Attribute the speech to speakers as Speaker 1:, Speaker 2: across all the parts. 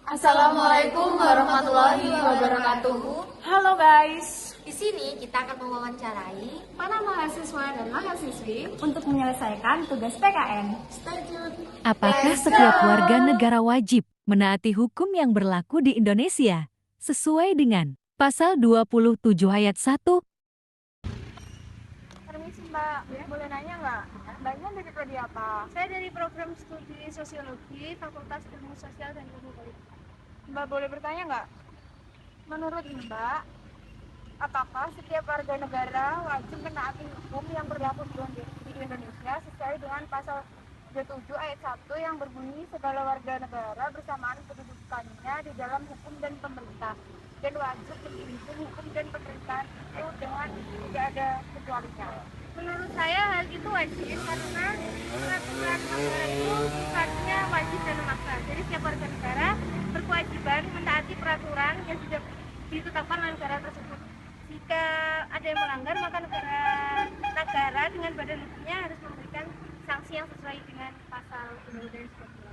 Speaker 1: Assalamualaikum warahmatullahi wabarakatuh.
Speaker 2: Halo guys,
Speaker 1: Di sini kita akan mewawancarai para mahasiswa dan mahasiswi
Speaker 2: untuk menyelesaikan tugas PKN.
Speaker 1: Stay tune.
Speaker 3: Apakah
Speaker 1: Let's
Speaker 3: setiap
Speaker 1: go!
Speaker 3: warga negara wajib menaati hukum yang berlaku di Indonesia sesuai dengan Pasal 27 ayat 1?
Speaker 2: Permisi Mbak, boleh nanya nggak? Mbaknya dari prodi apa? Saya dari program studi Sosiologi, Fakultas Ilmu Sosial dan Ilmu Politik. Mbak boleh bertanya nggak? Menurut Mbak, apakah setiap warga negara wajib menaati hukum yang berlaku di Indonesia sesuai dengan Pasal 27 ayat 1 yang berbunyi segala warga negara bersamaan kedudukannya di dalam hukum dan pemerintah dan wajib menjunjung hukum dan pemerintahan itu dengan tidak ada kecualinya. Menurut saya hal itu wajib karena peraturan negara itu sifatnya wajib dan memaksa. Jadi setiap warga negara berkewajiban mentaati peraturan yang sudah ditetapkan oleh negara tersebut. Jika ada yang melanggar, maka negara dengan badan hukumnya harus memberikan sanksi yang sesuai dengan pasal undang-undang seperti itu.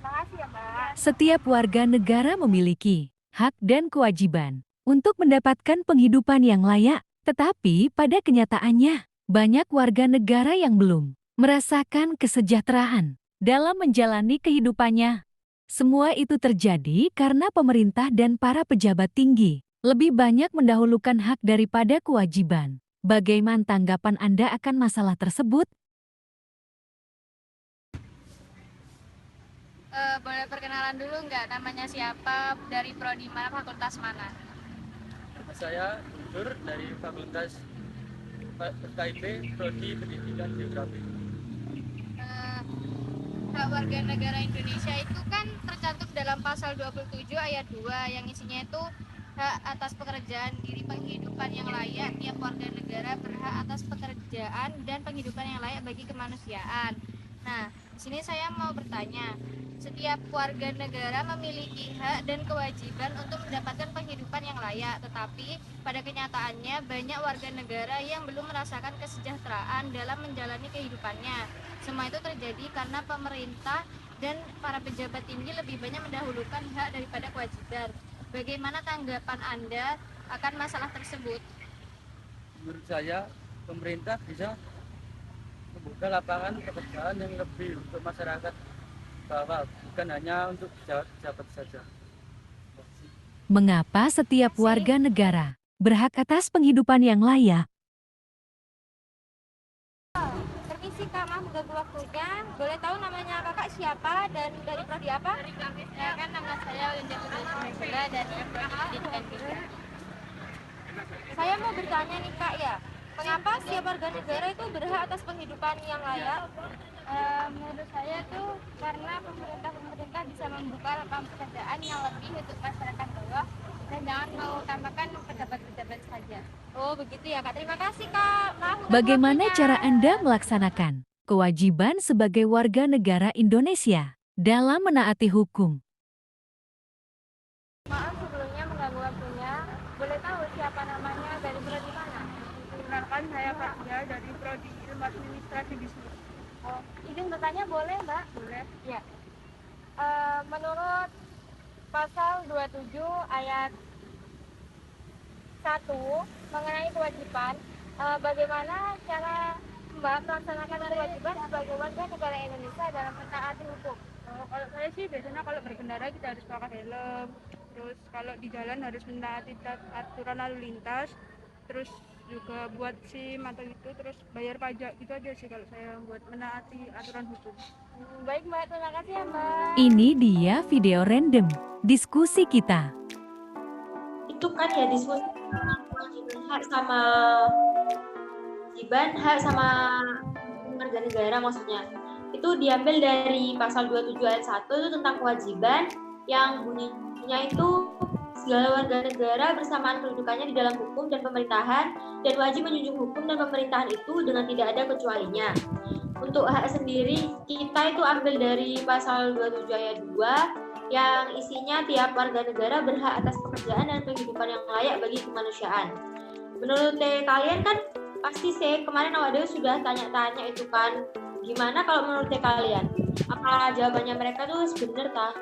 Speaker 2: Terima kasih ya Mbak.
Speaker 3: Setiap warga negara memiliki hak dan kewajiban untuk mendapatkan penghidupan yang layak, tetapi pada kenyataannya banyak warga negara yang belum merasakan kesejahteraan dalam menjalani kehidupannya. Semua itu terjadi karena pemerintah dan para pejabat tinggi lebih banyak mendahulukan hak daripada kewajiban. Bagaimana tanggapan Anda akan masalah tersebut?
Speaker 4: Boleh perkenalan dulu nggak? Namanya siapa? Dari prodi mana? Fakultas mana?
Speaker 5: Nama saya Guntur dari Fakultas FKIP Prodi Pendidikan Geografi.
Speaker 4: Hak warga negara Indonesia itu kan tercantum dalam pasal 27 ayat 2 yang isinya itu hak atas pekerjaan diri penghidupan yang layak. Tiap warga negara berhak atas pekerjaan dan penghidupan yang layak bagi kemanusiaan. Nah, di sini saya mau bertanya, setiap warga negara memiliki hak dan kewajiban untuk mendapatkan penghidupan yang layak, tetapi pada kenyataannya banyak warga negara yang belum merasakan kesejahteraan dalam menjalani kehidupannya. Semua itu terjadi karena pemerintah dan para pejabat tinggi lebih banyak mendahulukan hak daripada kewajiban. Bagaimana tanggapan Anda akan masalah tersebut?
Speaker 5: Menurut saya, pemerintah bisa membuka lapangan pekerjaan yang lebih untuk masyarakat bawah, bukan hanya untuk pejabat saja.
Speaker 3: Mengapa setiap warga negara berhak atas penghidupan yang layak?
Speaker 2: Permisi Kak, maaf mengganggu waktunya. Boleh tahu namanya Kakak siapa dan dari prodi apa?
Speaker 4: Ya kan, nama saya Linda Sudasmegula dari Pendidikan Fisika.
Speaker 2: Saya mau bertanya nih Kak ya, mengapa setiap warga negara itu berhak atas penghidupan yang layak?
Speaker 4: Menurut saya tuh karena pemerintah bisa membuka lapangan pekerjaan yang lebih untuk masyarakat bawah dan jangan mengutamakan pejabat-pejabat saja.
Speaker 2: Oh begitu ya Kak, terima kasih Kak. Maaf mengganggu
Speaker 3: Bagaimana
Speaker 2: waktunya.
Speaker 3: cara Anda melaksanakan kewajiban sebagai warga negara Indonesia dalam menaati hukum?
Speaker 2: Maaf sebelumnya mengganggu waktunya. Boleh tahu siapa namanya dari prodi mana?
Speaker 6: Perkenalkan, saya Fatia dari Prodi Ilmu Administrasi Bisnis.
Speaker 2: Oh, izin bertanya boleh Mbak?
Speaker 6: Boleh?
Speaker 2: Ya. Menurut pasal 27 ayat 1 mengenai kewajiban, bagaimana cara Mbak melaksanakan kewajiban sebagai warga negara Indonesia dalam mentaati hukum?
Speaker 6: Kalau saya sih biasanya kalau berkendara kita harus pakai helm, terus kalau di jalan harus menaati aturan lalu lintas, terus juga buat SIM atau gitu, terus bayar pajak gitu aja sih kalau saya buat menaati aturan hukum.
Speaker 2: Baik Mbak, terima kasih ya Mbak.
Speaker 3: Ini dia video random diskusi kita.
Speaker 7: Itu kan ya diskusi tentang kewajiban hak sama kewajiban hak sama warga negara maksudnya. Itu diambil dari pasal 27 ayat 1 itu tentang kewajiban yang bunyinya itu segala warga negara bersamaan kedudukannya di dalam hukum dan pemerintahan dan wajib menjunjung hukum dan pemerintahan itu dengan tidak ada kecualinya. Untuk hak sendiri kita itu ambil dari pasal 27 ayat 2 yang isinya tiap warga negara berhak atas pekerjaan dan kehidupan yang layak bagi kemanusiaan. Menurut kalian kan pasti saya kemarin awalnya sudah tanya-tanya itu kan Gimana kalau menurutnya kalian? Apa jawabannya mereka tuh bener kah?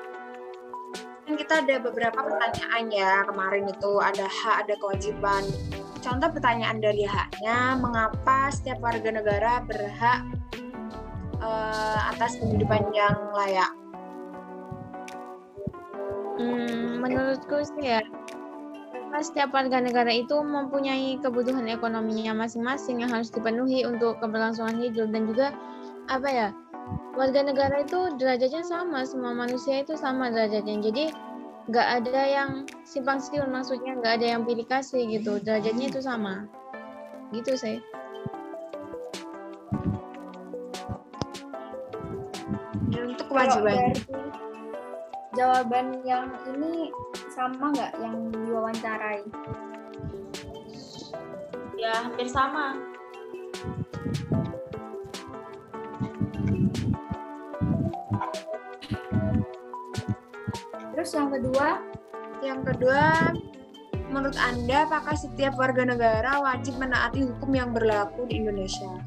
Speaker 2: Kan kita ada beberapa pertanyaan ya, kemarin itu ada hak, ada kewajiban. Contoh pertanyaan dari haknya, mengapa setiap warga negara berhak atas kehidupan yang layak?
Speaker 8: Menurutku sih ya, karena setiap warga negara itu mempunyai kebutuhan ekonominya masing-masing yang harus dipenuhi untuk keberlangsungan hidup, dan juga warga negara itu derajatnya sama, semua manusia itu sama derajatnya, jadi nggak ada yang simpang siur, maksudnya nggak ada yang pilih kasih gitu, derajatnya itu sama gitu sih.
Speaker 2: Dan untuk kewajiban,
Speaker 1: Jawaban yang ini sama nggak yang diwawancarai?
Speaker 7: Ya, hampir sama.
Speaker 1: Terus yang kedua,
Speaker 2: menurut Anda, apakah setiap warga negara wajib menaati hukum yang berlaku di Indonesia?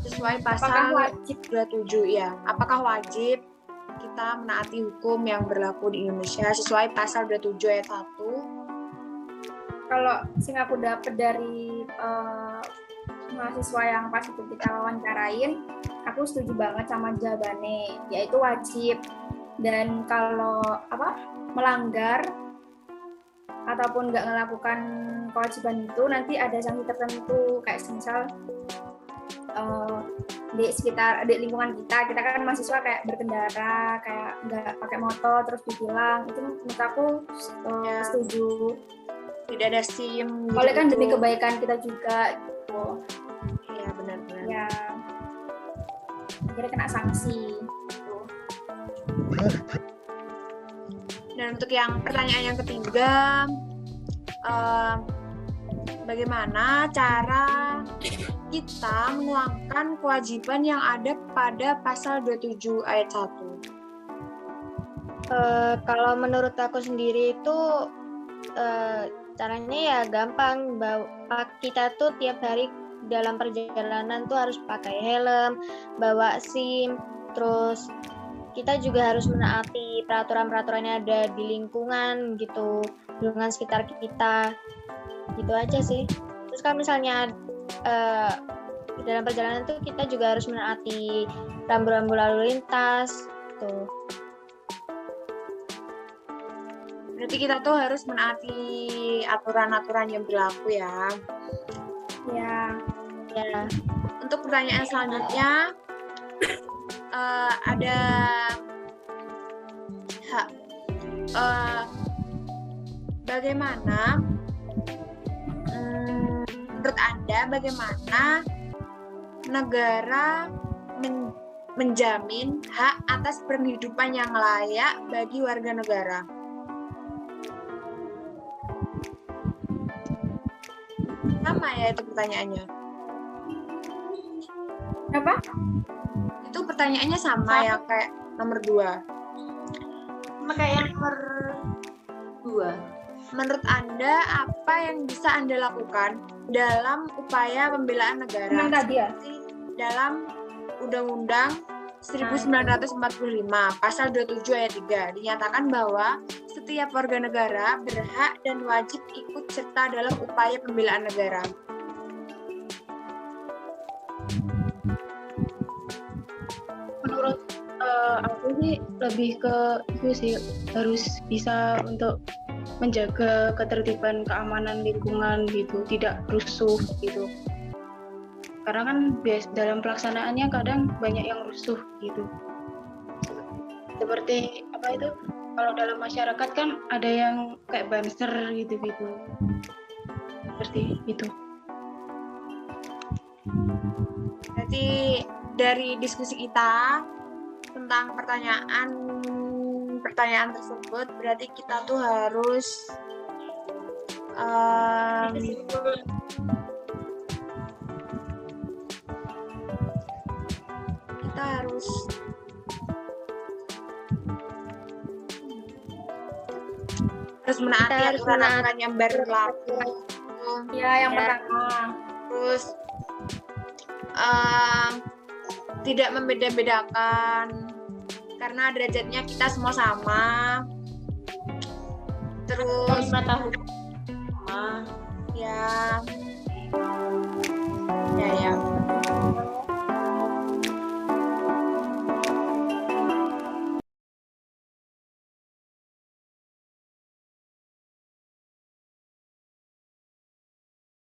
Speaker 2: Sesuai pasal 27 ya. Apakah wajib kita menaati hukum yang berlaku di Indonesia sesuai pasal 27 ayat 1?
Speaker 1: kalau sing aku dapet dari mahasiswa yang pas itu kita wawancarain, aku setuju banget sama jawabannya, yaitu wajib. Dan kalau melanggar ataupun nggak melakukan kewajiban itu, nanti ada sanksi tertentu, kayak misal di lingkungan kita kan mahasiswa kayak berkendara kayak nggak pakai motor terus ditilang, itu menurut aku setuju.
Speaker 2: Tidak ada SIM.
Speaker 1: Oleh kan demi kebaikan kita juga.
Speaker 2: Iya benar-benar.
Speaker 1: Ya, akhirnya kena sanksi. Gitu.
Speaker 2: Dan untuk yang pertanyaan yang ketiga, bagaimana cara kita menuangkan kewajiban yang ada pada pasal 27 ayat 1?
Speaker 8: Kalau menurut aku sendiri itu caranya ya gampang, bahwa kita tuh tiap hari dalam perjalanan tuh harus pakai helm, bawa SIM, terus kita juga harus menaati peraturan-peraturan yang ada di lingkungan gitu, lingkungan sekitar kita, gitu aja sih. Terus kalau misalnya dalam perjalanan tuh kita juga harus menaati rambu-rambu lalu lintas tuh.
Speaker 2: Berarti kita tuh harus menaati aturan-aturan yang berlaku ya.
Speaker 1: Ya.
Speaker 2: Untuk pertanyaan selanjutnya, ada bagaimana menurut Anda bagaimana negara menjamin hak atas penghidupan yang layak bagi warga negara? Sama ya itu pertanyaannya.
Speaker 1: Apa?
Speaker 2: Itu pertanyaannya sama ya kayak nomor 2.
Speaker 7: Sama kayak yang nomor 2.
Speaker 2: Menurut Anda, apa yang bisa Anda lakukan dalam upaya pembelaan negara?
Speaker 1: Yang tadi ya?
Speaker 2: Dalam Undang-Undang 1945, Pasal 27 ayat 3, dinyatakan bahwa setiap warga negara berhak dan wajib ikut serta dalam upaya pembelaan negara.
Speaker 6: Menurut aku sih lebih ke itu sih, harus bisa untuk menjaga ketertiban keamanan lingkungan gitu, tidak rusuh gitu. Karena kan dalam pelaksanaannya kadang banyak yang rusuh gitu. Seperti kalau dalam masyarakat kan ada yang kayak banser gitu-gitu. Seperti itu.
Speaker 2: Berarti dari diskusi kita tentang pertanyaan tersebut, berarti kita tuh harus menaati aturan-aturan yang berlaku.
Speaker 1: Ya, yang pertama.
Speaker 2: Terus
Speaker 9: tidak membeda-bedakan karena derajatnya kita semua sama. Terus
Speaker 7: 5 tahun sama.
Speaker 9: ya